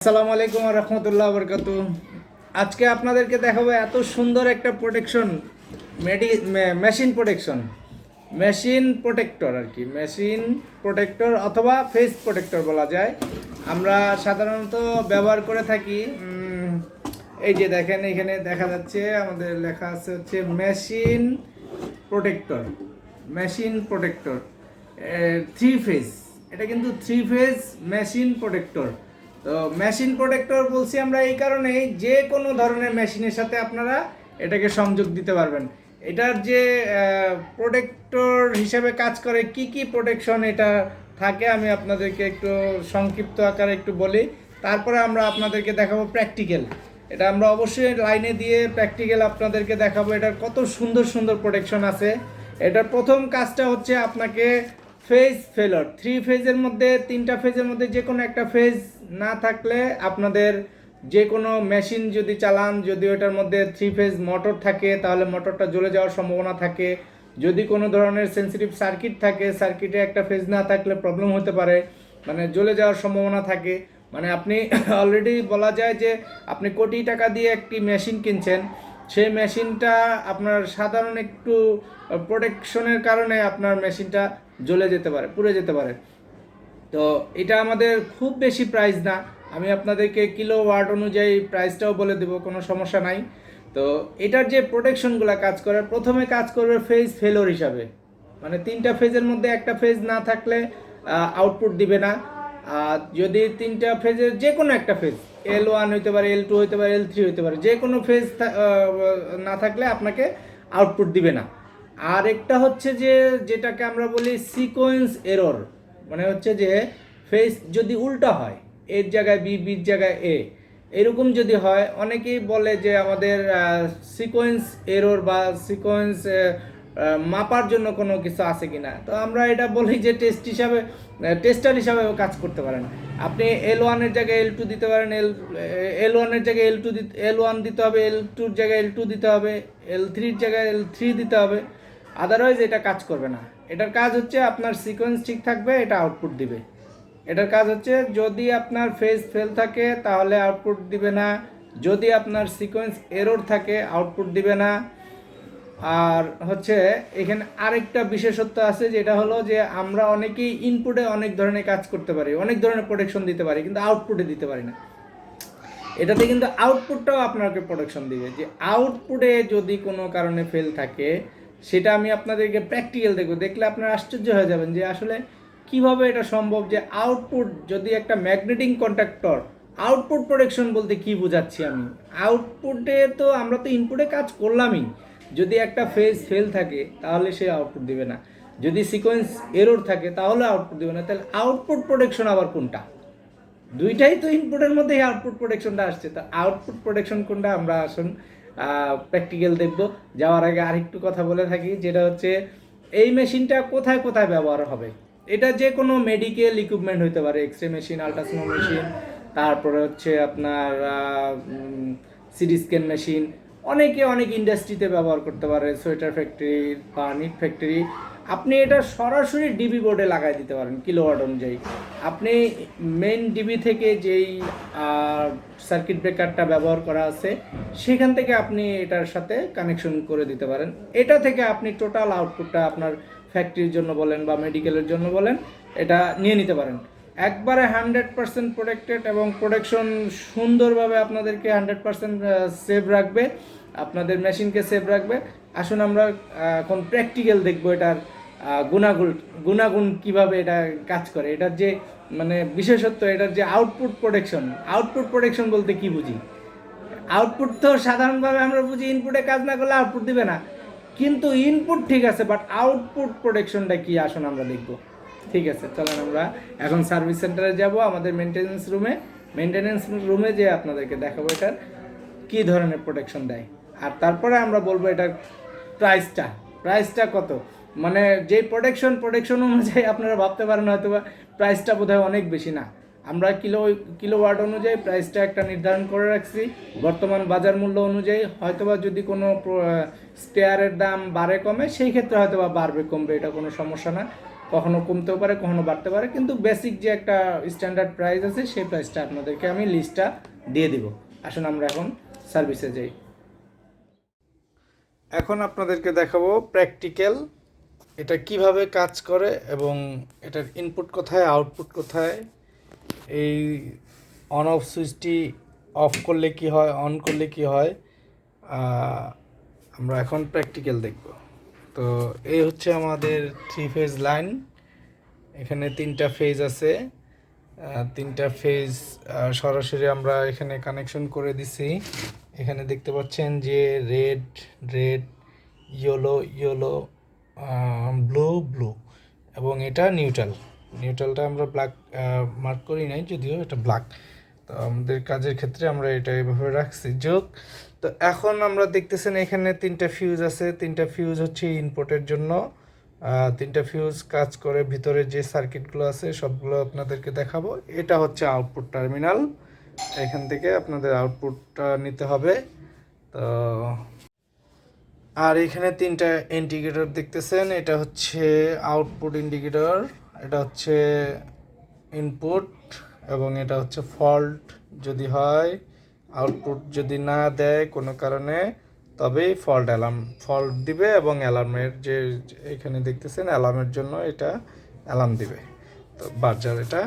আসসালামু আলাইকুম ওয়া রাহমাতুল্লাহি ওয়া বারাকাতুহু। আজকে আপনাদেরকে দেখাবো এত সুন্দর একটা প্রোটেকশন, মেশিন প্রোটেক্টর আর কি, মেশিন প্রোটেক্টর অথবা ফেস প্রোটেক্টর বলা যায়। আমরা সাধারণত ব্যবহার করে থাকি। এই যে দেখেন, এখানে দেখা যাচ্ছে আমাদের লেখা আছে হচ্ছে মেশিন প্রোটেক্টর থ্রি ফেজ। এটা কিন্তু থ্রি ফেজ মেশিন প্রোটেক্টর। তো মেশিন প্রোটেক্টর বলছি আমরা এই কারণেই, যে কোনো ধরনের মেশিনের সাথে আপনারা এটাকে সংযোগ দিতে পারবেন। এটার যে প্রোটেক্টর হিসেবে কাজ করে, কি কি প্রোটেকশন এটা থাকে আমি আপনাদেরকে একটু সংক্ষিপ্ত আকারে একটু বলি, তারপরে আমরা আপনাদেরকে দেখাবো প্র্যাকটিক্যাল। এটা আমরা অবশ্যই লাইনে দিয়ে প্র্যাকটিক্যাল আপনাদেরকে দেখাবো এটার কত সুন্দর সুন্দর প্রোটেকশন আছে। এটার প্রথম কাজটা হচ্ছে আপনাকে ফেজ ফেলর, থ্রি ফেজের মধ্যে, তিনটা ফেজের মধ্যে যে কোনো একটা ফেজ না থাকলে আপনাদের যে কোনো মেশিন যদি চালান, যদি ওটার মধ্যে থ্রি ফেজ মোটর থাকে তাহলে মোটরটা জ্বলে যাওয়ার সম্ভাবনা থাকে। যদি কোনো ধরনের সেন্সিটিভ সার্কিট থাকে, সার্কিটে একটা ফেজ না থাকলে প্রবলেম হতে পারে, মানে জ্বলে যাওয়ার সম্ভাবনা থাকে। মানে আপনি অলরেডি বলা যায় যে আপনি কোটি টাকা দিয়ে একটি মেশিন কিনছেন, সেই মেশিনটা আপনার সাধারণ একটু প্রোটেকশনের কারণে আপনার মেশিনটা জ্বলে যেতে পারে, পুড়ে যেতে পারে। তো এটা আমাদের খুব বেশি প্রাইস না, আমি আপনাদেরকে কিলো ওয়াট অনুযায়ী প্রাইসটাও বলে দেবো, কোনো সমস্যা নাই। তো এটার যে প্রোটেকশনগুলো কাজ করে, প্রথমে কাজ করবে ফেজ ফেলোর হিসাবে, মানে তিনটা ফেজের মধ্যে একটা ফেজ না থাকলে আউটপুট দিবে না। আর যদি তিনটা ফেজের যে কোনো একটা ফেজ, L1 হইতে পারে, L2 হইতে পারে, L3 হইতে পারে, যে কোনো ফেজ না থাকলে আপনাকে আউটপুট দিবে না। আর একটা হচ্ছে যে যেটাকে আমরা বলি সিকোয়েন্স এরর, মানে হচ্ছে যে ফেজ যদি উল্টা হয়, এর জায়গায় বি, বির জায়গায় এ, এরকম যদি হয়, অনেকেই বলে যে আমাদের সিকোয়েন্স এরর বা সিকোয়েন্স মাপার জন্য কোনো কিছু আছে কিনা। তো আমরা এটা বলি যে টেস্টার হিসাবে কাজ করতে পারেন। আপনি L1-এর জায়গায় L2 দিতে পারেন, L1-এর জায়গায় L1 দিতে হবে, L2-র জায়গায় L2 দিতে হবে, L3-র জায়গায় L3 দিতে হবে, আদারওয়াইজ এটা কাজ করবে না। এটার কাজ হচ্ছে আপনার সিকোয়েন্স ঠিক থাকবে, এটা আউটপুট দিবে। এটার কাজ হচ্ছে যদি আপনার ফেজ ফেল থাকে তাহলে আউটপুট দিবে না, যদি আপনার সিকোয়েন্স এরর থাকে আউটপুট দিবে না। আর হচ্ছে এখানে আরেকটা বিশেষত্ব আছে, যেটা হলো যে আমরা অনেকেই ইনপুটে অনেক ধরনের কাজ করতে পারি, অনেক ধরনের প্রোটেকশন দিতে পারি, কিন্তু আউটপুটে দিতে পারি না। এটাতে কিন্তু আউটপুটটাও আপনাকে প্রোটেকশন দিবে। যে আউটপুটে যদি কোনো কারণে ফেল থাকে, সেটা আমি আপনাদেরকে প্র্যাকটিক্যাল দেখলে আপনারা আশ্চর্য হয়ে যাবেন যে আসলে কিভাবে এটা সম্ভব। যে আউটপুট যদি একটা ম্যাগনেটিক কন্ডাক্টর, আউটপুট প্রোটেকশন বলতে কি বোঝাচ্ছি আমি, আউটপুটে তো আমরা তো ইনপুটে কাজ করলামই, যদি একটা ফেজ ফেল থাকে তাহলে সে আউটপুট দিবে না, যদি সিকোয়েন্স এরর থাকে তাহলে আউটপুট দিবে না। তাহলে আউটপুট প্রোটেকশন আবার কোনটা? দুইটাই তো ইনপুটের মধ্যেই আউটপুট প্রোটেকশনটা আসছে। তো আউটপুট প্রোটেকশন কোনটা আমরা আসুন প্র্যাকটিক্যাল দেখব। যাওয়ার আগে আরেকটু কথা বলে থাকি, যেটা হচ্ছে এই মেশিনটা কোথায় কোথায় ব্যবহার হবে। এটা যে কোনো মেডিকেল ইকুইপমেন্ট হতে পারে, X ray machine, ultrasound machine, তারপরে হচ্ছে আপনার সিটি স্ক্যান মেশিন, অনেকে অনেক ইন্ডাস্ট্রিতে ব্যবহার করতে পারে, সোয়েটার ফ্যাক্টরি বা নিট ফ্যাক্টরি। আপনি এটা সরাসরি ডিবি বোর্ডে লাগাই দিতে পারেন কিলোওয়াট অনুযায়ী। আপনি মেইন ডিবি থেকে যেই সার্কিট ব্রেকারটা ব্যবহার করা আছে সেখান থেকে আপনি এটার সাথে কানেকশন করে দিতে পারেন। এটা থেকে আপনি টোটাল আউটপুটটা আপনার ফ্যাক্টরির জন্য বলেন বা মেডিকেলের জন্য বলেন, এটা নিয়ে নিতে পারেন। একবারে 100% প্রোটেক্টেড এবং প্রোটেকশন সুন্দরভাবে আপনাদেরকে 100% সেভ রাখবে, আপনাদের মেশিনকে সেভ রাখবে। আসুন আমরা এখন প্র্যাকটিক্যাল দেখবো এটার গুণাগুণ কিভাবে এটা কাজ করে, এটার যে মানে বিশেষত্ব, এটার যে আউটপুট প্রোটেকশন বলতে কি বুঝি। আউটপুট তো সাধারণভাবে আমরা বুঝি ইনপুটে কাজ না করলে আউটপুট দিবে না, কিন্তু ইনপুট ঠিক আছে, বাট আউটপুট প্রোটেকশনটা কি আসুন আমরা দেখব। ঠিক আছে, চলেন আমরা এখন সার্ভিস সেন্টারে যাব, আমাদের মেনটেন্যান্স রুমে যে আপনাদেরকে দেখাবো এটার কী ধরনের প্রোটেকশন দেয়। আর তারপরে আমরা বলবো এটার প্রাইসটা কত। মানে যে প্রোটেকশন অনুযায়ী আপনারা ভাবতে পারেন হয়তো বা প্রাইসটা বোধহয় অনেক বেশি না। আমরা কিলোওয়াট অনুযায়ী প্রাইসটা একটা নির্ধারণ করে রাখছি বর্তমান বাজার মূল্য অনুযায়ী। হয়তোবা যদি কোনো স্পেয়ারের দাম বাড়ে কমে, সেই ক্ষেত্রে হয়তো বা বাড়বে কমবে, এটা কোনো সমস্যা না। কখনো কমতেও পারে, কখনো বাড়তে পারে, কিন্তু বেসিক যে একটা স্ট্যান্ডার্ড প্রাইস আছে সেই প্রাইসটা আপনাদেরকে আমি লিস্টটা দিয়ে দিব। আসুন আমরা এখন সার্ভিসে যাই। এখন আপনাদেরকে দেখাবো প্র্যাকটিক্যাল এটা কিভাবে কাজ করে এবং এটার ইনপুট কোথায়, আউটপুট কোথায়, এই অন অফ সুইচটি অফ করলে কি হয়, অন করলে কি হয়, আমরা এখন প্র্যাকটিক্যাল দেখব। তো এই হচ্ছে আমাদের 3 ফেজ লাইন। এখানে 3টা ফেজ আছে, 3টা ফেজ সরাসরি আমরা এখানে কানেকশন করে দিছি। এখানে দেখতে পাচ্ছেন যে red red, yellow yellow, blue blue, এবং এটা নিউট্রালটা আমরা ব্ল্যাক মার্ক করি নাই, যদিও এটা ব্ল্যাক। তো আমাদের কাজের ক্ষেত্রে আমরা এটা এইভাবে রাখছি যোগ। তো এখন আমরা দেখতেছেন এখানে 3টা ফিউজ আছে। 3টা ফিউজ হচ্ছে ইনপুটের জন্য, 3টা ফিউজ কাজ করে। ভিতরে যে সার্কিটগুলো আছে সবগুলো আপনাদেরকে দেখাবো। এটা হচ্ছে আউটপুট টার্মিনাল, এখান থেকে আপনাদের আউটপুটটা নিতে হবে। তো আর এখানে 3টা ইন্ডিকেটর দেখতেছেন, এটা হচ্ছে আউটপুট ইন্ডিকেটর, এটা হচ্ছে ইনপুট, এবং এটা হচ্ছে ফল্ট যদি হয়, আউটপুট যদি না দেয় কোনো কারণে, তবেই ফল্ট দিবে, এবং অ্যালার্মের যে এখানে দেখতেছেন অ্যালার্মের জন্য এটা অ্যালার্ম দিবে। তো বাজার এটা।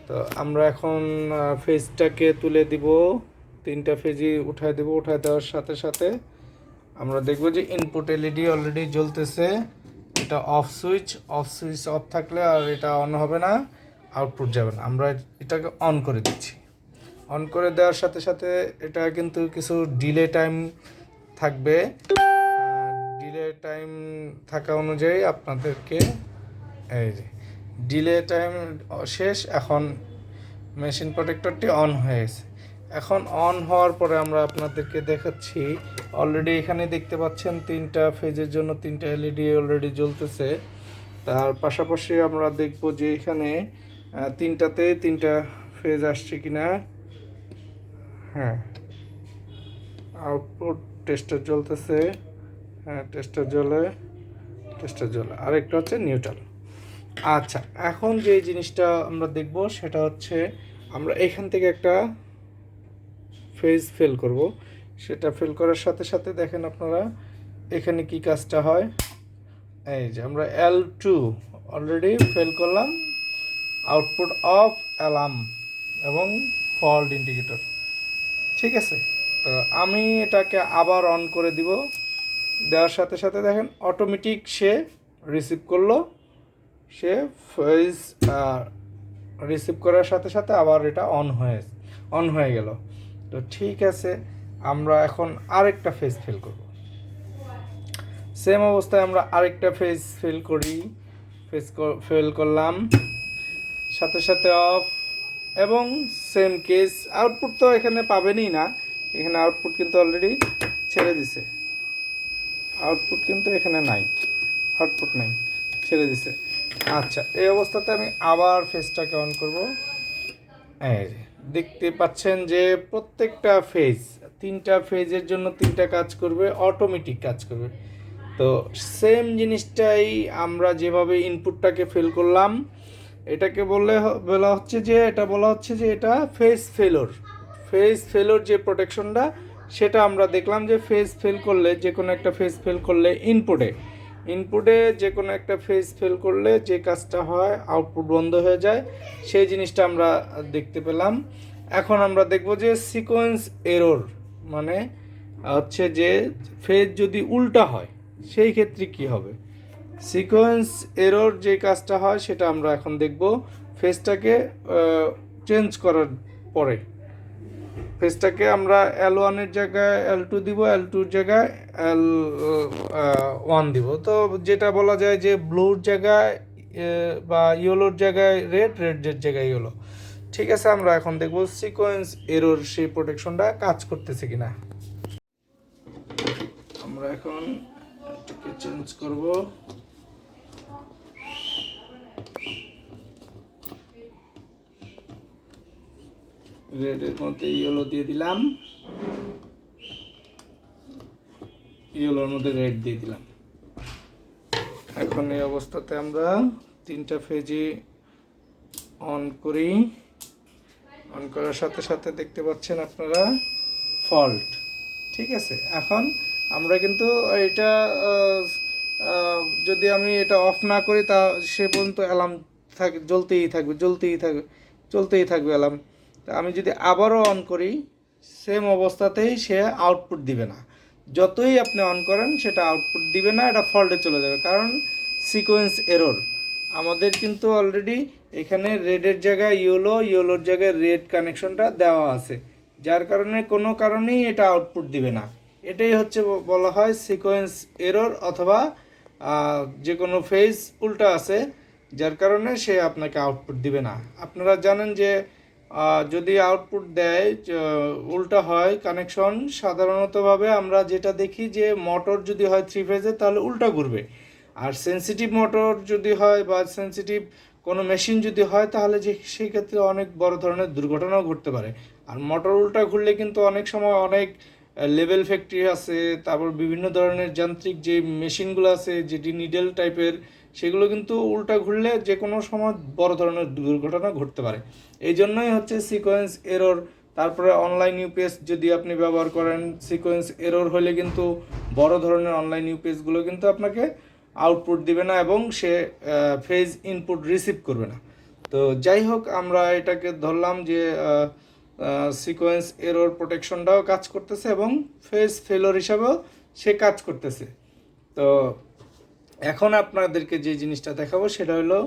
তো আমরা এখন ফেজটাকে তুলে দিব, 3টা ফেজই উঠায় দেব। উঠায় দেওয়ার সাথে সাথে আমরা দেখব যে ইনপুট এলইডি অলরেডি জ্বলতেছে। এটা অফ সুইচ অফ থাকলে আর এটা অন হবে না, আউটপুট যাবে না। আমরা এটাকে অন করে দিচ্ছি। অন করে দেওয়ার সাথে সাথে এটা কিন্তু কিছু ডিলে টাইম থাকবে। ডিলে টাইম থাকা অনুযায়ী আপনাদেরকে, এই যে ডিলে টাইম শেষ, এখন মেশিন প্রোটেক্টরটি অন হয়েছে। এখন অন হওয়ার পরে আমরা আপনাদেরকে দেখাচ্ছি, অলরেডি এখানে দেখতে পাচ্ছেন 3টা ফেজের জন্য 3টা এলইডি অলরেডি জ্বলতেছে। তার পাশাপাশি আমরা দেখব যে এখানে 3টাতে 3টা ফেজ আসছে কিনা। হ্যাঁ, আউটপুট টেস্টার জ্বলতেছে, হ্যাঁ টেস্টার জ্বলে, আরেকটা হচ্ছে নিউট্রাল। আচ্ছা, এখন যে জিনিসটা আমরা দেখব সেটা হচ্ছে আমরা এখান থেকে একটা ফেজ ফেল করব। সেটা ফেল করার সাথে সাথে দেখেন আপনারা এখানে কি কাজটা হয়। এই যে আমরা L2 অলরেডি ফেল করলাম, আউটপুট অফ, অ্যালার্ম এবং ফল্ট ইন্ডিকেটর। ঠিক আছে, তো আমি এটাকে আবার অন করে দিব। দেওয়ার সাথে সাথে দেখেন অটোমেটিক সে রিসিভ করলো, সে ফেজ রিসিভ করার সাথে সাথে আবার এটা অন হয়ে গেল। তো ঠিক আছে, আমরা এখন আরেকটা ফেজ ফেল করব। সেম অবস্থায় আমরা আরেকটা ফেজ ফেল করি, ফেল করলাম, সাথে সাথে অফ, এবং সেম কেস। আউটপুট তো এখানে পাবেনই না, এখানে আউটপুট কিন্তু অলরেডি ছেড়ে দিছে, আউটপুট কিন্তু এখানে নাই, আউটপুট নাই, ছেড়ে দিছে। আচ্ছা, এই অবস্থাতে আমি আবার ফেজটাকে অন করব। এই দেখতে পাচ্ছেন যে প্রত্যেকটা ফেজ, 3টা ফেজের জন্য 3টা কাজ করবে, অটোমেটিক কাজ করবে। তো সেম জিনিসটাই আমরা যেভাবে ইনপুটটাকে ফেল করলাম, এটাকে বলা হচ্ছে যে এটা ফেজ ফেলোর যে প্রোটেকশনটা, সেটা আমরা দেখলাম যে ফেজ ফেল করলে, যে কোনো একটা ফেজ ফেল করলে ইনপুটে যে কোনো একটা ফেজ ফেল করলে যে কাজটা হয়, আউটপুট বন্ধ হয়ে যায়, সেই জিনিসটা আমরা দেখতে পেলাম। এখন আমরা দেখব যে সিকোয়েন্স এরর, মানে হচ্ছে যে ফেজ যদি উল্টা হয় সেই ক্ষেত্রে কি হবে। সিকোয়েন্স এরর যে কাজটা হয় সেটা আমরা এখন দেখব। ফেজটাকে চেঞ্জ করার পরে ফেজটাকে আমরা L1-এর জায়গায় L2 দিব, L2-র জায়গায় L1 দিব। তো যেটা বলা যায় যে ব্লুর জায়গায় বা ইয়েলোর জায়গায় রেডের জায়গায় ইয়েলো। ঠিক আছে, আমরা এখন দেখব সিকোয়েন্স এরর সেই প্রোটেকশনটা কাজ করতেছে কিনা। আমরা এখন এটাকে চেঞ্জ করব। রেডের মধ্যে ইয়েলো দিয়ে দিলাম, ইয়েলোর মধ্যে রেড দিয়ে দিলাম। এখন এই অবস্থাতে আমরা 3টা ফেজই অন করি। অন করার সাথে সাথে দেখতে পাচ্ছেন আপনারা ফল্ট। ঠিক আছে, এখন আমরা কিন্তু এটা যদি আমি এটা অফ না করি তা সে পর্যন্ত অ্যালার্ম থাকে, চলতেই থাকবে অ্যালার্ম। তা আমি যদি আবারও অন করি সেম অবস্থাতেই সে আউটপুট দিবে না। যতই আপনি অন করেন সেটা আউটপুট দিবে না, এটা ফল্টে চলে যাবে, কারণ সিকোয়েন্স এরর। আমাদের কিন্তু অলরেডি এখানে রেডের জায়গায় ইয়েলোর জায়গায় রেড কানেকশনটা দেওয়া আছে, যার কারণে কোনো কারণেই এটা আউটপুট দিবে না। এটাই হচ্ছে বলা হয় সিকোয়েন্স এরর, অথবা যে কোনো ফেজ উল্টা আছে, যার কারণে সে আপনাকে আউটপুট দিবে না। আপনারা জানেন যে যদি আউটপুট দেয় উল্টা হয় কানেকশন, সাধারণতভাবে আমরা যেটা দেখি যে মোটর যদি হয় 3 ফেজে তাহলে উল্টা ঘুরবে, আর সেন্সিটিভ মোটর যদি হয় বা সেন্সিটিভ কোনো মেশিন যদি হয় তাহলে সেই ক্ষেত্রে অনেক বড় ধরনের দুর্ঘটনাও ঘটতে পারে। আর মোটর উল্টা ঘুরলে কিন্তু অনেক সময় অনেক লেভেল ফ্যাক্টরি আছে, তারপর বিভিন্ন ধরনের যান্ত্রিক যে মেশিনগুলো আছে যেটি নিডেল টাইপের, সেগুলো কিন্তু উল্টা ঘুরলে যে কোনো সময় বড় ধরনের দুর্ঘটনা ঘটতে পারে। এই জন্যই হচ্ছে সিকোয়েন্স এরর। তারপরে অনলাইন ইউপিএস যদি আপনি ব্যবহার করেন, সিকোয়েন্স এরর হলে কিন্তু বড় ধরনের অনলাইন ইউপিএসগুলো কিন্তু আপনাকে আউটপুট দিবে না এবং সে ফেজ ইনপুট রিসিভ করবে না। তো যাই হোক, আমরা এটাকে ধরলাম যে সিকোয়েন্স এরর প্রোটেকশনটাও কাজ করতেছে এবং ফেজ ফেলোর হিসাবেও সে কাজ করতেছে। তো এখন আপনাদেরকে যে জিনিসটা দেখাবো সেটা হলো,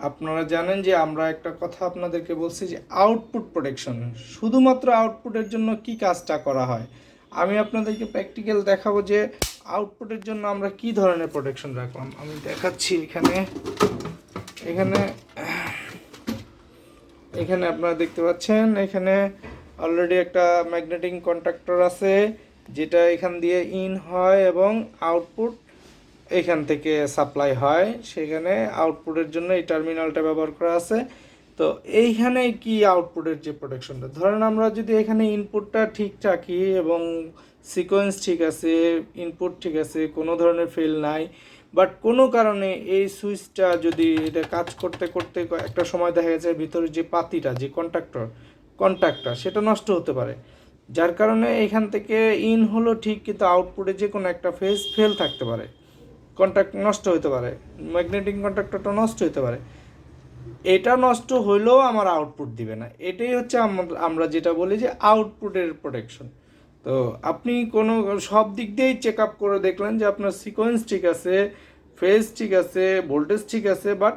আপনারা জানেন যে আমরা একটা কথা আপনাদেরকে বলছি যে আউটপুট প্রোটেকশন, শুধুমাত্র আউটপুটের জন্য কি কাজটা করা হয়। আমি আপনাদেরকে প্র্যাকটিক্যাল দেখাবো যে আউটপুটের জন্য আমরা কি ধরনের প্রোটেকশন রাখলাম। আমি দেখাচ্ছি এখানে এখানে এখানে আপনারা দেখতে পাচ্ছেন, এখানে অলরেডি একটা ম্যাগনেটিক কন্ট্যাক্টর আছে, যেটা এখান দিয়ে ইন হয় এবং আউটপুট এখান থেকে সাপ্লাই হয়। সেখানে আউটপুটের জন্য এই টার্মিনালটা ব্যবহার করা আছে। তো এইখানে কি আউটপুটের যে প্রোটেকশনটা, ধরেন আমরা যদি এখানে ইনপুটটা ঠিক রাখি এবং সিকোয়েন্স ঠিক আছে, ইনপুট ঠিক আছে, কোনো ধরনের ফেল নাই, বাট কোনো কারণে এই সুইচটা যদি এটা কাজ করতে করতে একটা সময় দেখা গেছে ভিতরে যে পাতিটা, যে কন্ট্যাক্টটা সেটা নষ্ট হতে পারে, যার কারণে এখান থেকে ইন হলো ঠিক, কিন্তু আউটপুটে যে কোনো একটা ফেজ ফেল থাকতে পারে, কন্ট্যাক্ট নষ্ট হতে পারে, ম্যাগনেটিক কন্ট্যাক্টরটা নষ্ট হতে পারে। এটা নষ্ট হইলেও আমার আউটপুট দিবে না। এটাই হচ্ছে আমরা যেটা বলি যে আউটপুটের প্রোটেকশন। তো আপনি কোনো সব দিক দিয়েই চেক আপ করে দেখলেন যে আপনার সিকোয়েন্স ঠিক আছে, ফেজ ঠিক আছে, ভোল্টেজ ঠিক আছে, বাট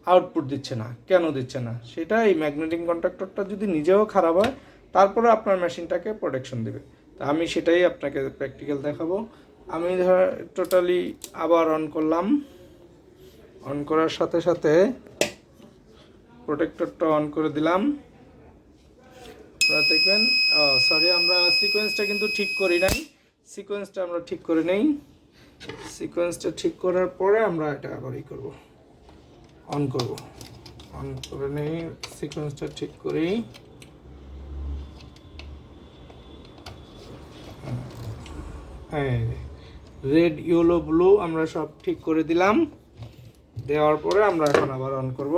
আউটপুট দিচ্ছে না। কেন দিচ্ছে না সেটা এই ম্যাগনেটিক কন্ট্যাক্টরটা যদি নিজেও খারাপ হয় তারপরে আপনার মেশিনটাকে প্রোটেকশন দেবে। তা আমি সেটাই আপনাকে প্র্যাকটিক্যাল দেখাবো। আমি টোটালি আবার অন করলাম। অন করার সাথে সাথে প্রোটেক্টরটা অন করে দিলাম। আপনারা দেখবেন, সরি, আমরা সিকোয়েন্সটা কিন্তু ঠিক করি নাই। সিকোয়েন্সটা আমরা ঠিক করে নেই। সিকোয়েন্সটা ঠিক করার পরে আমরা এটা আবার অন করব। অন করে নেই, সিকোয়েন্সটা ঠিক করি। রেড, ইয়েলো, ব্লু আমরা সব ঠিক করে দিলাম। দেওয়ার পরে আমরা এখন আবার অন করব।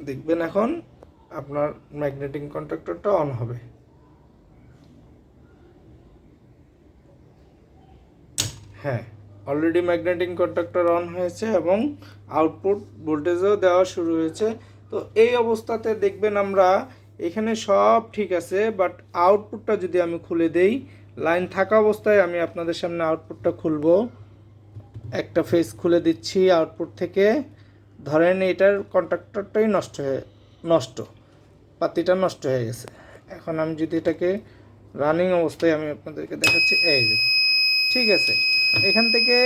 দেখবেন এখন আপনার ম্যাগনেটিক কন্ট্যাক্টরটা অন হবে। হ্যাঁ, অলরেডি ম্যাগনেটিক কন্ট্যাক্টর অন হয়েছে এবং আউটপুট ভোল্টেজও দেওয়া শুরু হয়েছে। তো এই অবস্থাতে দেখবেন আমরা এখানে সব ঠিক আছে, বাট আউটপুটটা যদি আমি খুলে দেই, লাইন থাকা অবস্থায় আমি আপনাদের সামনে আউটপুটটা খুলবো। একটা ফেজ খুলে দিচ্ছি আউটপুট থেকে। ধরেন এটার কন্ট্যাক্টরটাই নষ্ট, পাতিটা নষ্ট হয়ে গেছে। এখন আমি যদি এটাকে রানিং অবস্থায় আমি আপনাদেরকে দেখাচ্ছি, এই যে ঠিক আছে। এখান থেকে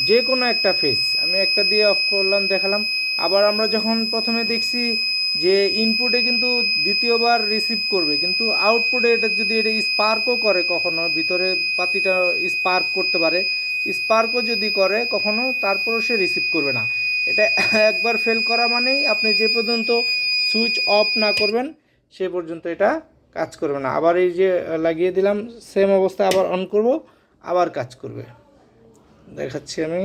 যে কোনো একটা ফেজ আমি একটা দিয়ে অফ করলাম, দেখালাম। আবার আমরা যখন প্রথমে দেখছি যে ইনপুটে কিন্তু দ্বিতীয়বার রিসিভ করবে, কিন্তু আউটপুটে এটা যদি এটা স্পার্কও করে, কখনো ভিতরে পাতিটা স্পার্ক করতে পারে, স্পার্কও যদি করে কখনো, তারপরও সে রিসিভ করবে না। এটা একবার ফেল করা মানেই আপনি যে পর্যন্ত সুইচ অফ না করবেন সে পর্যন্ত এটা কাজ করবে না। আবার এই যে লাগিয়ে দিলাম, সেম অবস্থা আবার অন করব, আবার কাজ করবে। দেখাচ্ছি আমি।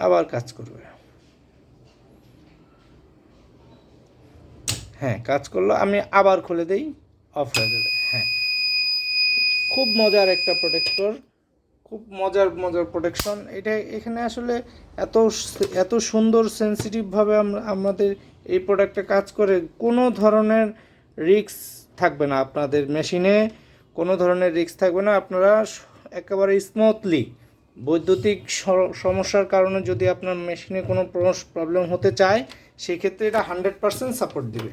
আবার কাজ করবে। হ্যাঁ, কাজ করলো। আমি আবার খুলে দিই, অফ হয়ে যাবে। হ্যাঁ, খুব মজার একটা প্রোটেক্টর, খুব মজার মজার প্রোটেকশন এটা। এখানে আসলে এত এত সুন্দর সেন্সিটিভভাবে আমাদের এই প্রোডাক্টটা কাজ করে, কোনো ধরনের রিস্ক থাকবে না আপনাদের মেশিনে, কোনো ধরনের রিস্ক থাকবে না। আপনারা একেবারে স্মুথলি, বৈদ্যুতিক সমস্যার কারণে যদি আপনার মেশিনে কোনো প্রবলেম হতে চায়, সেক্ষেত্রে এটা 100% সাপোর্ট দিবে।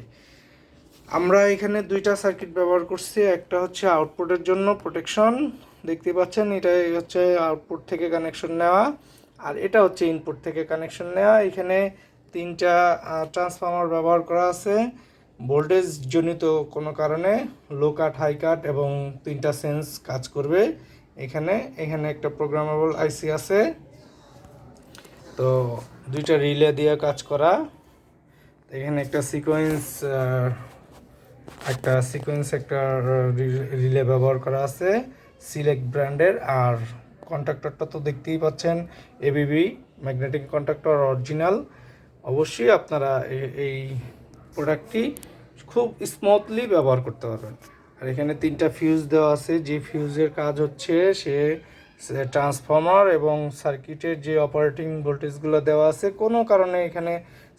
আমরা এখানে দুইটা সার্কিট ব্যবহার করছি। একটা হচ্ছে আউটপুটের জন্য প্রোটেকশন, দেখতে পাচ্ছেন, এটা হচ্ছে আউটপুট থেকে কানেকশন নেওয়া, আর এটা হচ্ছে ইনপুট থেকে কানেকশন নেওয়া। এখানে তিনটা ট্রান্সফর্মার ব্যবহার করা আছে ভোল্টেজ জনিত কোনো কারণে, লো কাট, হাই কাট, এবং তিনটা সেন্স কাজ করবে। এখানে একটা প্রোগ্রামেবল আইসি আছে, তো দুইটা রিলে দিয়ে কাজ করা। এখানে একটা একটা রিলে ব্যবহার করা আছে সিলেক্ট ব্র্যান্ডের। আর কন্ট্রাক্টরটা তো দেখতেই পাচ্ছেন, এবিবি ম্যাগনেটিক কন্ট্রাক্টর অরিজিনাল। অবশ্যই আপনারা এই প্রোডাক্টটি খুব স্মুথলি ব্যবহার করতে পারবেন। আর এখানে তিনটা ফিউজ দেওয়া আছে, যে ফিউজের কাজ হচ্ছে সে ট্রান্সফর্মার এবং সার্কিটের যে অপারেটিং ভোল্টেজগুলো দেওয়া আছে, কোনো কারণে এখানে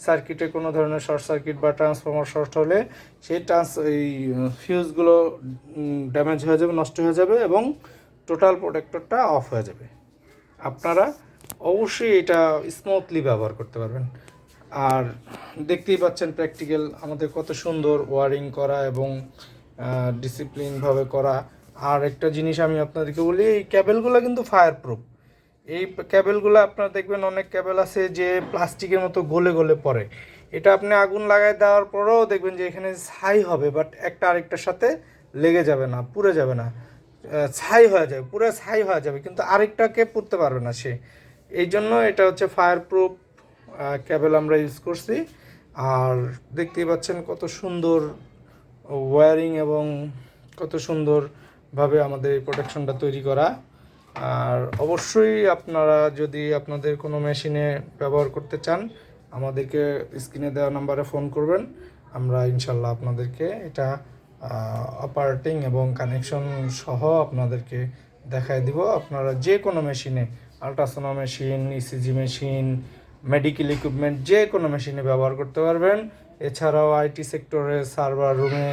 সার্কিটে কোনো ধরনের শর্ট সার্কিট বা ট্রান্সফর্মার শর্ট হলে সেই এই ফিউজগুলো ড্যামেজ হয়ে যাবে, নষ্ট হয়ে যাবে, এবং টোটাল প্রোটেক্টরটা অফ হয়ে যাবে। আপনারা অবশ্যই এটা স্মুথলি ব্যবহার করতে পারবেন। আর দেখতেই পাচ্ছেন প্র্যাকটিক্যাল আমাদের কত সুন্দর ওয়ারিং করা এবং ডিসিপ্লিনভাবে করা। আর একটা জিনিস আমি আপনাদেরকে বলি, এই ক্যাবেলগুলো কিন্তু ফায়ার প্রুফ। এই ক্যাবেলগুলো আপনারা দেখবেন অনেক ক্যাবেল আছে যে প্লাস্টিকের মতো গলে গলে পড়ে, এটা আপনি আগুন লাগাই দেওয়ার পরেও দেখবেন যে এখানে ছাই হবে, বাট একটা আরেকটার সাথে লেগে যাবে না, পুড়ে যাবে না, ছাই হয়ে যাবে, পুরো ছাই হয়ে যাবে, কিন্তু আরেকটাকে পুড়তে পারবে না সে। এই জন্য এটা হচ্ছে ফায়ার প্রুফ ক্যাবেল আমরা ইউজ করছি। আর দেখতেই পাচ্ছেন কত সুন্দর ওয়্যারিং এবং কত সুন্দরভাবে আমাদের এই প্রোটেকশনটা তৈরি করা। আর অবশ্যই আপনারা যদি আপনাদের কোনো মেশিনে ব্যবহার করতে চান, আমাদেরকে স্ক্রিনে দেওয়া নাম্বারে ফোন করবেন। আমরা ইনশাল্লাহ আপনাদেরকে এটা অপারেটিং এবং কানেকশন সহ আপনাদেরকে দেখায় দিব। আপনারা যে কোনো মেশিনে, ultrasono machine, ECG machine, medical equipment, যে কোনো মেশিনে ব্যবহার করতে পারবেন। এছাড়াও আইটি সেক্টরে, সার্ভার রুমে,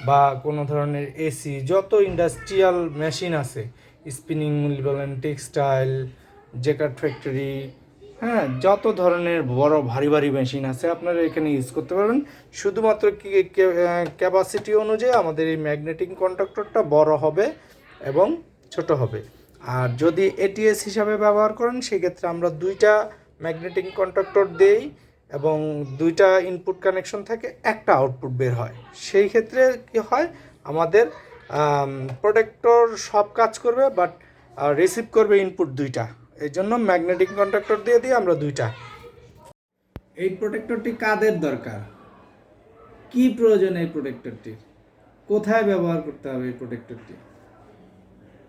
বা কোনো ধরনের এসি, যত ইন্ডাস্ট্রিয়াল মেশিন আছে, স্পিনিং মিল বলেন, টেক্সটাইল, জেকার্ড ফ্যাক্টরি, হ্যাঁ, যত ধরনের বড় ভারী ভারী মেশিন আছে আপনারা এখানে ইউজ করতে পারবেন। শুধুমাত্র ক্যাপাসিটি অনুযায়ী আমাদের এই ম্যাগনেটিক কন্ট্রাক্টরটা বড় হবে এবং ছোট হবে। আর যদি এটিএস হিসাবে ব্যবহার করেন, সেক্ষেত্রে আমরা দুইটা ম্যাগনেটিক কন্ট্রাক্টর দেই এবং দুইটা ইনপুট কানেকশন থাকে, একটা আউটপুট বের হয়। সেই ক্ষেত্রে কি হয়, আমাদের প্রোটেক্টর সব কাজ করবে, বাট রিসিভ করবে ইনপুট দুইটা। এই জন্য ম্যাগনেটিক কন্ট্রাক্টর দিয়ে দিই আমরা দুইটা। এই প্রোটেক্টরটি কাদের দরকার, কি প্রয়োজন এই প্রোটেক্টরটির, কোথায় ব্যবহার করতে হবে এই প্রোটেক্টরটি,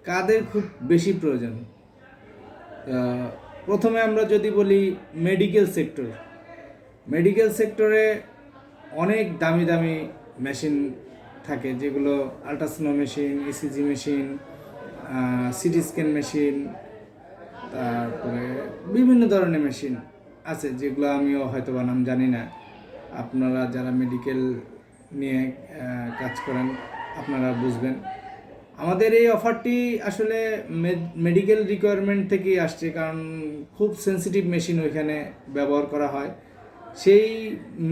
কাদের খুব বেশি প্রয়োজন? প্রথমে আমরা যদি বলি মেডিকেল সেক্টরে অনেক দামি দামি মেশিন থাকে, যেগুলো ultrasono machine, ECG machine, CT scan machine, তারপরে বিভিন্ন ধরনের মেশিন আছে, যেগুলো আমিও হয়তো বা নাম জানি না। আপনারা যারা মেডিকেল নিয়ে কাজ করেন আপনারা বুঝবেন। আমাদের এই অফারটি আসলে মেডিকেল রিকোয়ারমেন্ট থেকেই আসছে, কারণ খুব সেন্সিটিভ মেশিন ওইখানে ব্যবহার করা হয়। সেই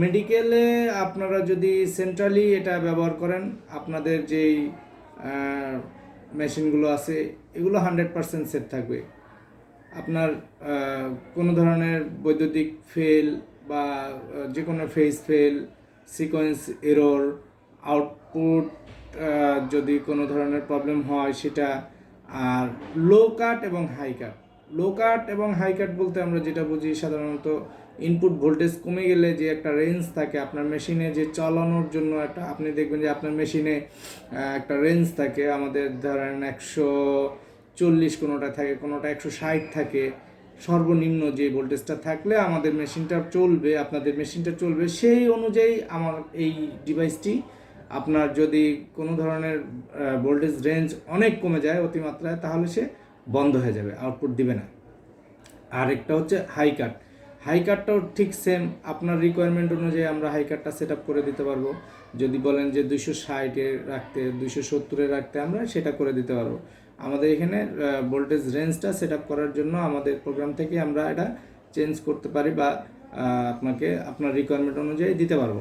মেডিকেলে আপনারা যদি সেন্ট্রালি এটা ব্যবহার করেন, আপনাদের যেই মেশিনগুলো আছে এগুলো 100% সেফ থাকবে। আপনার কোনো ধরনের বৈদ্যুতিক ফেল বা যে কোনো phase fail, sequence error, output যদি কোনো ধরনের প্রবলেম হয় সেটা। আর লো কাট এবং হাই কাট বলতে আমরা যেটা বুঝি, সাধারণত ইনপুট ভোল্টেজ কমে গেলে যে একটা রেঞ্জ থাকে আপনার মেশিনে, যে চালানোর জন্য একটা, আপনি দেখবেন যে আপনার মেশিনে একটা রেঞ্জ থাকে। আমাদের ধরেন 140 কোনোটা থাকে, কোনোটা 160 থাকে। সর্বনিম্ন যে ভোল্টেজটা থাকলে আমাদের মেশিনটা চলবে, আপনাদের মেশিনটা চলবে, সেই অনুযায়ী আমার এই ডিভাইসটি আপনার যদি কোনো ধরনের ভোল্টেজ রেঞ্জ অনেক কমে যায় অতিমাত্রায়, তাহলে সে বন্ধ হয়ে যাবে, আউটপুট দিবে না। আর একটা হচ্ছে হাই কাট। হাই কাটটাও ঠিক সেম, আপনার রিকোয়ারমেন্ট অনুযায়ী আমরা হাই কাটটা সেট আপ করে দিতে পারবো। যদি বলেন যে 260-এ রাখতে, 270-এ রাখতে, আমরা সেটা করে দিতে পারবো। আমাদের এখানে ভোল্টেজ রেঞ্জটা সেট আপ করার জন্য আমাদের প্রোগ্রাম থেকে আমরা এটা চেঞ্জ করতে পারি বা আপনাকে আপনার রিকোয়ারমেন্ট অনুযায়ী দিতে পারবো।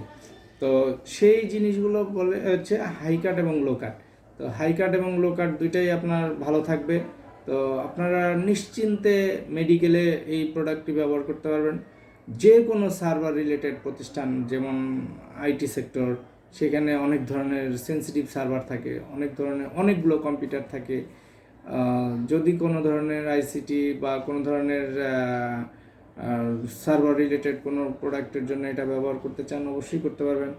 তো সেই জিনিসগুলো বলে হচ্ছে হাই কাট এবং লো কাট। তো হাই কাট এবং লো কাট দুইটাই আপনার ভালো থাকবে। তো আপনারা নিশ্চিন্তে মেডিকেলে এই প্রোডাক্টটি ব্যবহার করতে পারবেন। যে কোনো সার্ভার রিলেটেড প্রতিষ্ঠান, যেমন আইটি সেক্টর, সেখানে অনেক ধরনের সেন্সিটিভ সার্ভার থাকে, অনেকগুলো কম্পিউটার থাকে। যদি কোনো ধরনের আইসিটি বা কোনো ধরনের সার্ভার রিলেটেড কোনো প্রোডাক্টের জন্য এটা ব্যবহার করতে চান, অবশ্যই করতে পারবেন।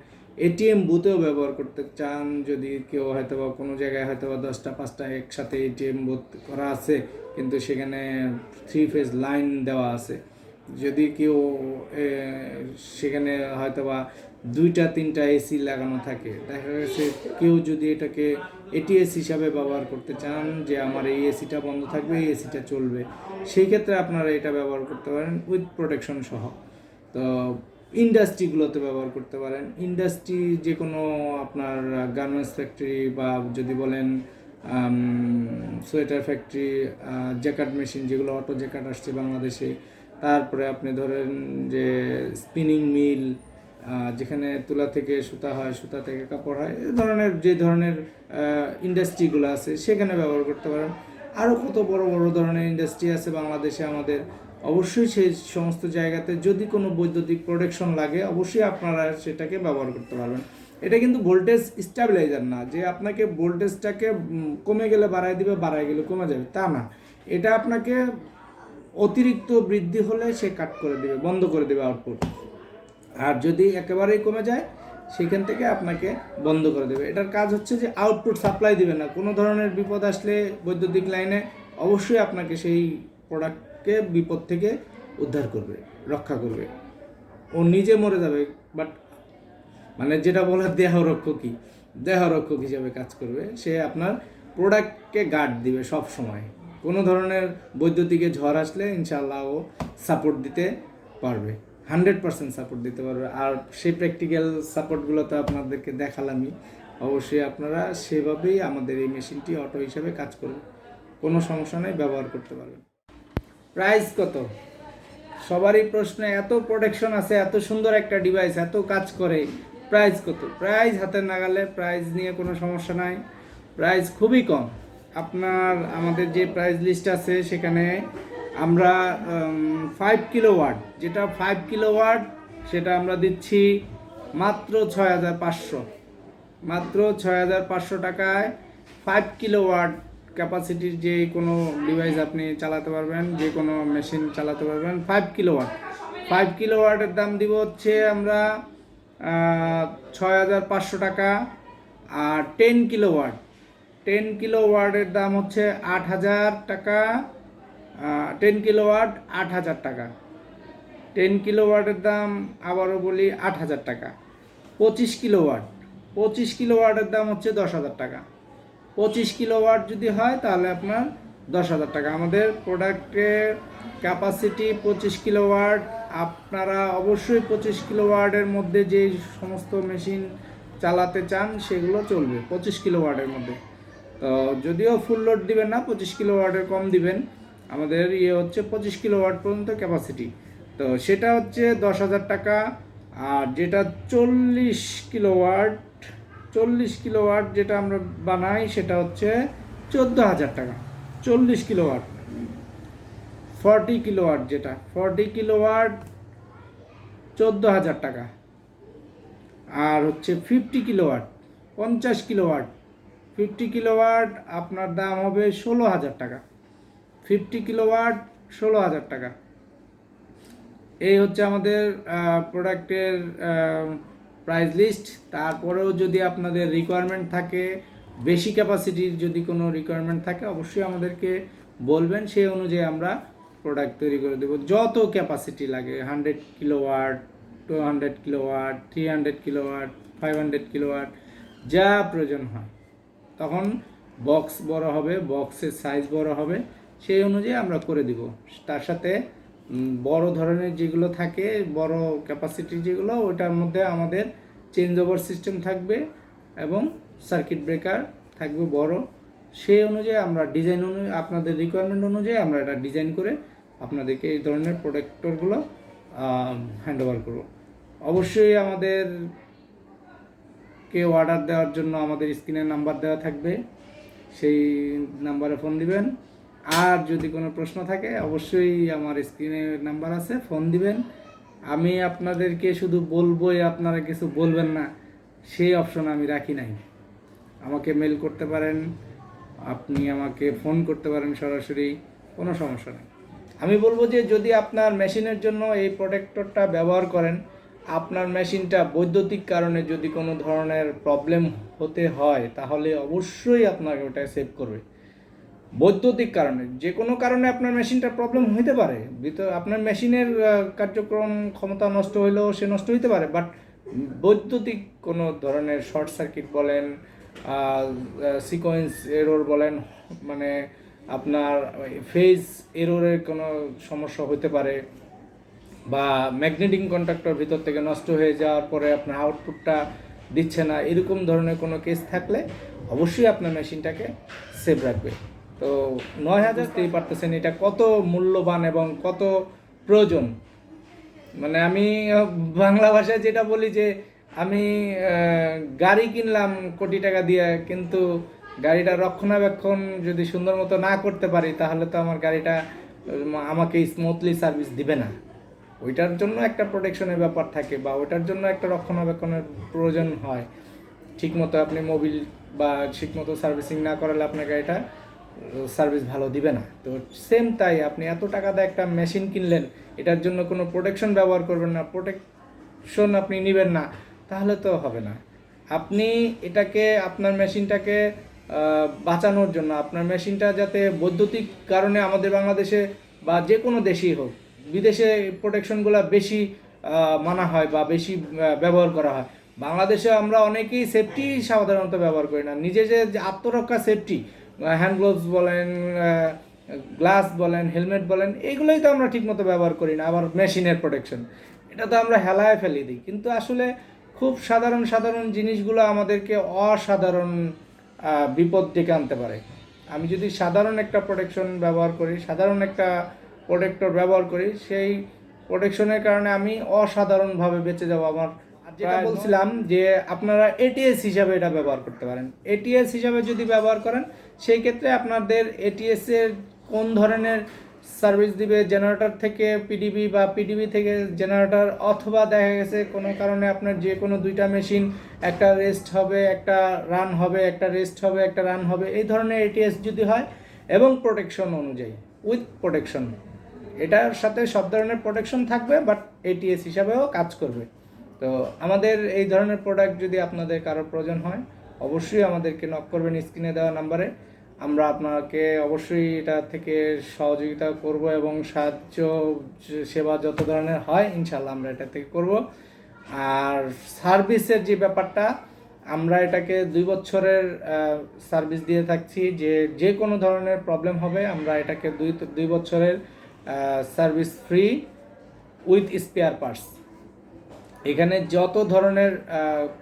এটিএম বুথেও ব্যবহার করতে চান, যদি কেউ হয়তো বা কোনো জায়গায় হয়তো বা 10টা-5টা একসাথে এটিএম বুথ করা আছে, কিন্তু সেখানে 3 ফেজ লাইন দেওয়া আছে, যদি কেউ সেখানে হয়তো বা 2টা-3টা এসি লাগানো থাকে, দেখা গেছে কেউ যদি এটাকে এটিএস হিসাবে ব্যবহার করতে চান, যে আমার এই এসিটা বন্ধ থাকবে, এই এসিটা চলবে, সেই ক্ষেত্রে আপনারা এটা ব্যবহার করতে পারেন উইথ প্রোটেকশন সহ। তো ইন্ডাস্ট্রিগুলোতে ব্যবহার করতে পারেন। ইন্ডাস্ট্রি যে কোনো আপনার গার্মেন্টস ফ্যাক্টরি, বা যদি বলেন সোয়েটার ফ্যাক্টরি, জ্যাকেট মেশিন, যেগুলো অটো জ্যাকেট আসছে বাংলাদেশে, তারপরে আপনি ধরেন যে স্পিনিং মিল, যেখানে তুলা থেকে সুতা হয়, সুতা থেকে কাপড় হয়, এই ধরনের যে ধরনের ইন্ডাস্ট্রিগুলো আছে সেখানে ব্যবহার করতে পারেন। আরও কত বড় বড় ধরনের ইন্ডাস্ট্রি আছে বাংলাদেশে আমাদের, অবশ্যই সেই সমস্ত জায়গাতে যদি কোনো বৈদ্যুতিক প্রোটেকশন লাগে, অবশ্যই আপনারা সেটাকে ব্যবহার করতে পারবেন। এটা কিন্তু ভোল্টেজ স্টেবিলাইজার না, যে আপনাকে ভোল্টেজটাকে কমে গেলে বাড়ায় দিবে, বাড়ায় গেলে কমে যাবে, তা না। এটা আপনাকে অতিরিক্ত বৃদ্ধি হলে সে কাট করে দেবে, বন্ধ করে দেবে আউটপুট। আর যদি একেবারেই কমে যায়, সেখান থেকে আপনাকে বন্ধ করে দেবে। এটার কাজ হচ্ছে যে আউটপুট সাপ্লাই দিবে না। কোনো ধরনের বিপদ আসলে বৈদ্যুতিক লাইনে, অবশ্যই আপনাকে সেই প্রোডাক্টকে বিপদ থেকে উদ্ধার করবে, রক্ষা করবে। ও নিজে মরে যাবে, বাট মানে যেটা বলে দেহরক্ষক হিসেবে কাজ করবে। সে আপনার প্রোডাক্টকে গার্ড দিবে সব সময়। কোনো ধরনের বৈদ্যুতিকে ঝড় আসলে ইনশাআল্লাহ ও সাপোর্ট দিতে পারবে, 100% সাপোর্ট দিতে পারবে। আর সেই প্র্যাকটিক্যাল সাপোর্টগুলো তো আপনাদেরকে দেখালামই। অবশ্যই আপনারা সেভাবেই আমাদের এই মেশিনটি অটো হিসাবে কাজ করবে, কোনো সমস্যা নেই, ব্যবহার করতে পারবেন। প্রাইস কত? সবারই প্রশ্ন, এত প্রোটেকশন আছে, এত সুন্দর একটা ডিভাইস, এত কাজ করে, প্রাইস কত? প্রাইস হাতের নাগালে, প্রাইস নিয়ে কোনো সমস্যা নাই, প্রাইস খুবই কম। আপনার আমাদের যে প্রাইস লিস্ট আছে সেখানে আমরা 5 কিলোওয়াট, যেটা 5 কিলোওয়াট, সেটা আমরা দিচ্ছি মাত্র 6,500, মাত্র 6,500 টাকায় 5 কিলোওয়াট ক্যাপাসিটির যে কোনো ডিভাইস আপনি চালাতে পারবেন, যে কোনো মেশিন চালাতে পারবেন। 5 কিলোওয়াটের দাম দিব হচ্ছে আমরা 6,500 টাকা। আর 10 কিলোওয়াটের দাম হচ্ছে 8,000 টাকা। 10 কিলোওয়াট 8,000 টাকা। 10 কিলোওয়াটের দাম আবারও বলি 8,000 টাকা। 25 কিলোওয়াটের দাম হচ্ছে 10,000 টাকা। 25 কিলোওয়াট যদি হয় তাহলে আপনার 10,000 টাকা। আমাদের প্রোডাক্টের ক্যাপাসিটি 25 কিলোওয়াট। আপনারা অবশ্যই 25 কিলোওয়াটের মধ্যে যে সমস্ত মেশিন চালাতে চান সেগুলো চলবে 25 কিলোওয়াটের মধ্যে। তো যদিও ফুল লোড দিবেন না, 25 কিলোওয়াটের কম দিবেন। আমাদের হচ্ছে 25 কিলোওয়াট পর্যন্ত ক্যাপাসিটি। তো সেটা হচ্ছে 10,000 টাকা। আর যেটা 40 কিলোওয়াট যেটা আমরা বানাই, সেটা হচ্ছে 14,000 টাকা। 40 কিলোওয়াট। 40 কিলোওয়াট, যেটা 40 কিলোওয়াট 14,000 টাকা। আর হচ্ছে 50 কিলোওয়াট, 50 কিলোওয়াট, 50 কিলোওয়াট আপনার দাম হবে 16,000 টাকা। 50 কিলোওয়াট 16,000 টাকা। এই হচ্ছে আমাদের প্রোডাক্টের প্রাইস লিস্ট। তারপরেও যদি আপনাদের রিকোয়ারমেন্ট থাকে, বেশি ক্যাপাসিটির যদি কোনো রিকোয়ারমেন্ট থাকে, অবশ্যই আমাদেরকে বলবেন, সেই অনুযায়ী আমরা প্রোডাক্ট তৈরি করে দেবো। যত ক্যাপাসিটি লাগে 100 কিলোওয়াট, 200 কিলোওয়াট, 300 কিলোওয়াট, 500 কিলোওয়াট, যা প্রয়োজন হয়। তখন বক্স বড় হবে, বক্সের সাইজ বড় হবে, সেই অনুযায়ী আমরা করে দিব। তার সাথে বড় ধরনের যেগুলো থাকে, বড় ক্যাপাসিটি যেগুলো, ওটার মধ্যে আমাদের চেঞ্জ ওভার সিস্টেম থাকবে এবং সার্কিট ব্রেকার থাকবে বড়। সেই অনুযায়ী আমরা ডিজাইন অনুযায়ী, আপনাদের রিকোয়ারমেন্ট অনুযায়ী আমরা এটা ডিজাইন করে আপনাদেরকে এই ধরনের প্রোডাক্টরগুলো হ্যান্ড ওভার করবো। অবশ্যই আমাদেরকে অর্ডার দেওয়ার জন্য আমাদের স্ক্রিনে নাম্বার দেওয়া থাকবে, সেই নাম্বারে ফোন দিবেন। আর যদি কোনো প্রশ্ন থাকে অবশ্যই আমার স্ক্রিনে নাম্বার আছে, ফোন দিবেন। আমি আপনাদেরকে শুধু বলবোই, আপনারা কিছু বলবেন না, সেই অপশন আমি রাখি নাই। আমাকে মেল করতে পারেন, আপনি আমাকে ফোন করতে পারেন সরাসরি, কোনো সমস্যা নেই। আমি বলবো যে যদি আপনার মেশিনের জন্য এই প্রোটেক্টরটা ব্যবহার করেন, আপনার মেশিনটা বৈদ্যুতিক কারণে যদি কোনো ধরনের প্রবলেম হতে হয়, তাহলে অবশ্যই আপনাকে ওটা সেভ করবে। বৈদ্যুতিক কারণে, যে কোনো কারণে আপনার মেশিনটা প্রবলেম হতে পারে, আপনার মেশিনের কার্যক্রম ক্ষমতা নষ্ট হইলেও সে নষ্ট হইতে পারে, বাট বৈদ্যুতিক কোনো ধরনের শর্ট সার্কিট বলেন, সিকোয়েন্স এরর বলেন, মানে আপনার ফেজ এররের কোনো সমস্যা হতে পারে, বা ম্যাগনেটিক কন্ডাক্টর ভিতর থেকে নষ্ট হয়ে যাওয়ার পরে আপনার আউটপুটটা দিচ্ছে না, এরকম ধরনের কোনো কেস থাকলে অবশ্যই আপনার মেশিনটাকে সেভ রাখবে। তো 9000 বুঝতেই পারতেছেন এটা কত মূল্যবান এবং কত প্রয়োজন। মানে আমি বাংলা ভাষায় যেটা বলি যে আমি গাড়ি কিনলাম কোটি টাকা দিয়ে, কিন্তু গাড়িটা রক্ষণাবেক্ষণ যদি সুন্দর মতো না করতে পারি, তাহলে তো আমার গাড়িটা আমাকে স্মুথলি সার্ভিস দিবে না। ওইটার জন্য একটা প্রোটেকশনের ব্যাপার থাকে, বা ওইটার জন্য একটা রক্ষণাবেক্ষণের প্রয়োজন হয়। ঠিকমতো আপনি মোবিল বা ঠিকমতো সার্ভিসিং না করালে আপনার গাড়িটা সার্ভিস ভালো দিবে না। তো সেম তাই, আপনি এত টাকা দিয়ে একটা মেশিন কিনলেন, এটার জন্য কোনো প্রোটেকশন ব্যবহার করবেন না, প্রোটেকশন আপনি নেবেন না, তাহলে তো হবে না। আপনি এটাকে, আপনার মেশিনটাকে বাঁচানোর জন্য, আপনার মেশিনটা যাতে বৈদ্যুতিক কারণে আমাদের বাংলাদেশে বা যে কোনো দেশেই হোক, বিদেশে প্রোটেকশনগুলো বেশি মানা হয় বা বেশি ব্যবহার করা হয়। বাংলাদেশে আমরা অনেকেই সেফটি সাধারণত ব্যবহার করি না। নিজে যে আত্মরক্ষা সেফটি, হ্যান্ড গ্লোভস বলেন, গ্লাস বলেন, হেলমেট বলেন, এইগুলোই তো আমরা ঠিকমতো ব্যবহার করি না। আবার মেশিনের প্রোটেকশন, এটা তো আমরা হেলায় ফেলে দিই। কিন্তু আসলে খুব সাধারণ সাধারণ জিনিসগুলো আমাদেরকে অসাধারণ বিপদ ডেকে আনতে পারে। আমি যদি সাধারণ একটা প্রোটেকশন ব্যবহার করি, সাধারণ একটা প্রোটেক্টর ব্যবহার করি, সেই প্রোটেকশনের কারণে আমি অসাধারণভাবে বেঁচে যাব। আমার যেটা বলছিলাম যে আপনারা এটিএস হিসাবে এটা ব্যবহার করতে পারেন। এটিএস হিসাবে যদি ব্যবহার করেন, সেই ক্ষেত্রে আপনাদের এটিএসের কোন ধরনের সার্ভিস দিবে, জেনারেটর থেকে পিডিবি বা পিডিবি থেকে জেনারেটর, অথবা দেখা গেছে কোনো কারণে আপনার যে কোনো দুইটা মেশিন, একটা রেস্ট হবে, একটা রান হবে, একটা রেস্ট হবে, একটা রান হবে, এই ধরনের এটিএস যদি হয় এবং প্রোটেকশন অনুযায়ী, উইথ প্রোটেকশন, এটার সাথে সব ধরনের প্রোটেকশন থাকবে, বাট এটিএস হিসাবেও কাজ করবে। তো আমাদের এই ধরনের প্রোডাক্ট যদি আপনাদের কারোর প্রয়োজন হয়, অবশ্যই আমাদেরকে নক করবেন স্ক্রিনে দেওয়া নাম্বারে। আমরা আপনাকে অবশ্যই এটা থেকে সহযোগিতা করব এবং সাহায্য সেবা যত ধরনের হয় ইনশাল্লাহ আমরা এটা থেকে করব। আর সার্ভিসের যে ব্যাপারটা, আমরা এটাকে 2 বছরের সার্ভিস দিয়ে থাকছি। যে কোনো ধরনের প্রবলেম হবে, আমরা এটাকে 2 বছরের service free with spare parts. এখানে যত ধরনের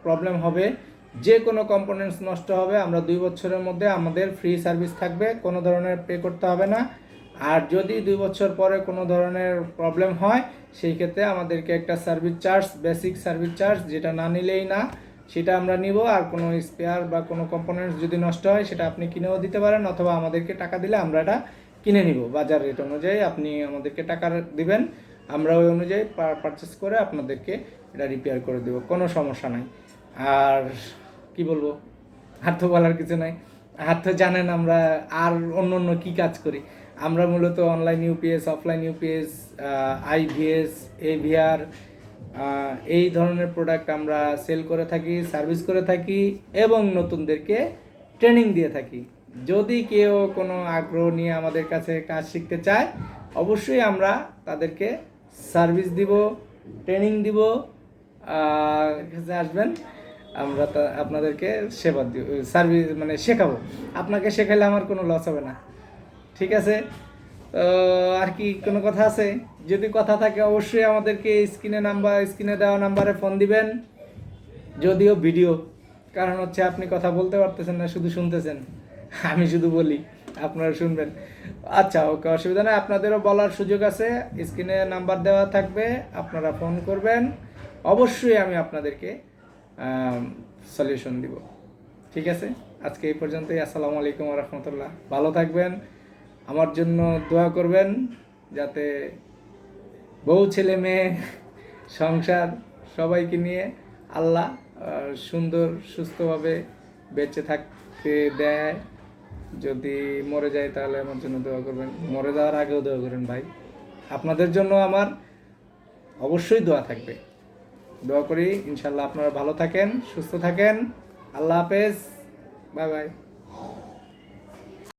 প্রবলেম হবে, যে কোনো কম্পোনেন্টস নষ্ট হবে, আমরা 2 বছরের মধ্যে আমাদের ফ্রি সার্ভিস থাকবে, কোনো ধরনের পে করতে হবে না। আর যদি 2 বছর পরে কোনো ধরনের প্রবলেম হয়, সেই ক্ষেত্রে আমাদেরকে একটা service charge, basic service charge, যেটা না নিলেই না, সেটা আমরা নিব। আর কোনো স্পেয়ার বা কোনো কম্পোনেন্টস যদি নষ্ট হয়, সেটা আপনি কিনেও দিতে পারেন, অথবা আমাদেরকে টাকা দিলে আমরা এটা কিনে নিব। বাজার রেট অনুযায়ী আপনি আমাদেরকে টাকা দিবেন, আমরা ওই অনুযায়ী পারচেস করে আপনাদেরকে এটা রিপেয়ার করে দেবো, কোনো সমস্যা নাই। আর কি বলবো, আর তো বলার কিছু নাই। আর তো জানেন আমরা আর অন্য কি কাজ করি। আমরা মূলত online UPS, offline UPS, IVs, AVR, এই ধরনের প্রোডাক্ট আমরা সেল করে থাকি, সার্ভিস করে থাকি এবং নতুনদেরকে ট্রেনিং দিয়ে থাকি। যদি কেউ কোনো আগ্রহ নিয়ে আমাদের কাছে কাজ শিখতে চায়, অবশ্যই আমরা তাদেরকে সার্ভিস দিব, ট্রেনিং দিব, কাছে আসবেন, আমরা আপনাদেরকে সেবা দিব, সার্ভিস মানে শেখাবো। আপনাকে শেখালে আমার কোনো লস হবে না, ঠিক আছে? তো আর কি কোনো কথা আছে? যদি কথা থাকে অবশ্যই আমাদেরকে স্ক্রিনে দেওয়া নাম্বারে ফোন দিবেন, যদিও ভিডিও, কারণ হচ্ছে আপনি কথা বলতে পারতেছেন না, শুধু শুনতেছেন, আমি শুধু বলি, আপনারা শুনবেন। আচ্ছা, ওকে, অসুবিধা নেই, আপনাদেরও বলার সুযোগ আছে, স্ক্রিনে নাম্বার দেওয়া থাকবে, আপনারা ফোন করবেন, অবশ্যই আমি আপনাদেরকে সলিউশন দিব, ঠিক আছে? আজকে এই পর্যন্তই। আসসালামু আলাইকুম রহমতুল্লাহ, ভালো থাকবেন, আমার জন্য দোয়া করবেন যাতে বউ, ছেলে, মেয়ে, সংসার সবাইকে নিয়ে আল্লাহ সুন্দর সুস্থভাবে বেঁচে থাকতে দেয়। যদি মরে যায় তাহলে আমার জন্য দোয়া করবেন, মরে যাওয়ার আগেও দোয়া করবেন ভাই, আপনাদের জন্য আমার অবশ্যই দোয়া থাকবে। দোয়া করি ইনশাল্লাহ আপনারা ভালো থাকেন, সুস্থ থাকেন। আল্লাহ হাফেজ, বাই বাই।